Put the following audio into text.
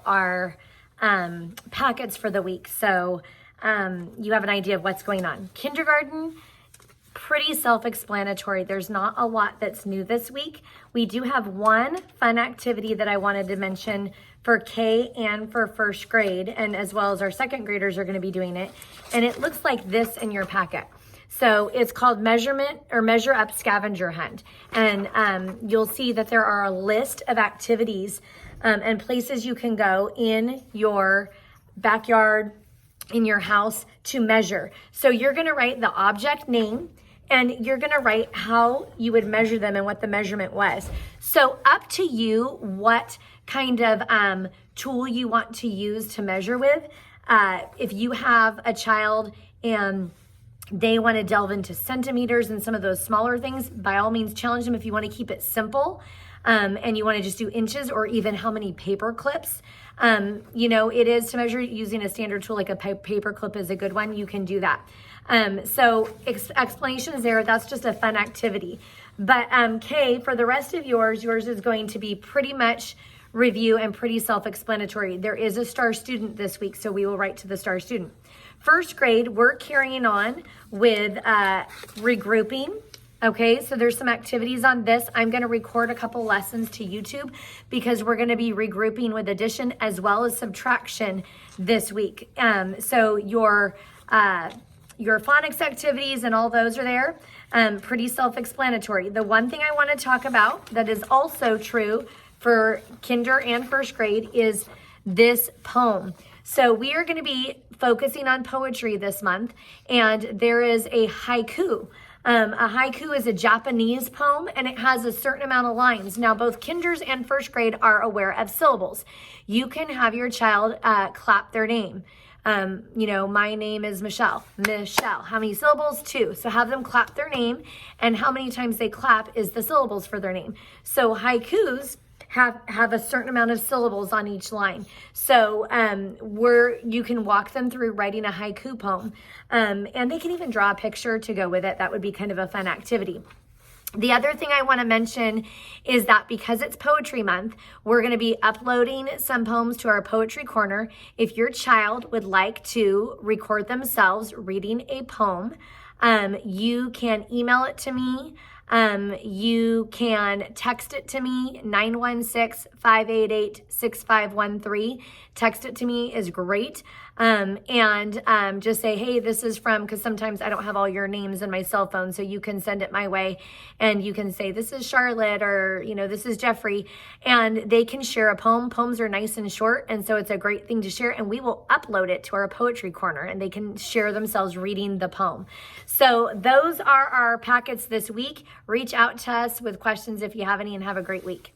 our packets for the week. So you have an idea of what's going on. Kindergarten, pretty self-explanatory. There's not a lot that's new this week. We do have one fun activity that I wanted to mention for K and for first grade, and as well as our second graders are going to be doing it. And it looks like this in your packet. So it's called Measure Up Scavenger Hunt. And you'll see that there are a list of activities and places you can go in your backyard, in your house to measure. So you're gonna write the object name and you're gonna write how you would measure them and what the measurement was. So up to you what kind of tool you want to use to measure with. If you have a child and they want to delve into centimeters and some of those smaller things, by all means challenge them. If you want to keep it simple and you want to just do inches or even how many paper clips, it is to measure using a standard tool like a paper clip is a good one. You can do that. So explanations there, that's just a fun activity. But Kay, for the rest of yours is going to be pretty much review and pretty self-explanatory. There is a star student this week, so we will write to the star student. First grade, we're carrying on with regrouping. Okay, so there's some activities on this. I'm going to record a couple lessons to YouTube because we're going to be regrouping with addition as well as subtraction this week. So your phonics activities and all those are there. Pretty self-explanatory. The one thing I want to talk about that is also true for kinder and first grade is this poem. So we are going to be focusing on poetry this month, and there is a haiku. A haiku is a Japanese poem, and it has a certain amount of lines. Now, both kinders and first grade are aware of syllables. You can have your child clap their name. My name is Michelle. Michelle. How many syllables? 2. So have them clap their name, and how many times they clap is the syllables for their name. So haikus have a certain amount of syllables on each line. So you can walk them through writing a haiku poem. And they can even draw a picture to go with it. That would be kind of a fun activity. The other thing I want to mention is that because it's Poetry Month, we're going to be uploading some poems to our Poetry Corner. If your child would like to record themselves reading a poem, you can email it to me. You can text it to me, 916-588-6513. Text it to me is great. Just say, hey, this is from, because sometimes I don't have all your names in my cell phone, so you can send it my way and you can say, this is Charlotte, or, this is Jeffrey, and they can share a poem. Poems are nice and short, and so it's a great thing to share, and we will upload it to our Poetry Corner, and they can share themselves reading the poem. So those are our packets this week. Reach out to us with questions if you have any, and have a great week.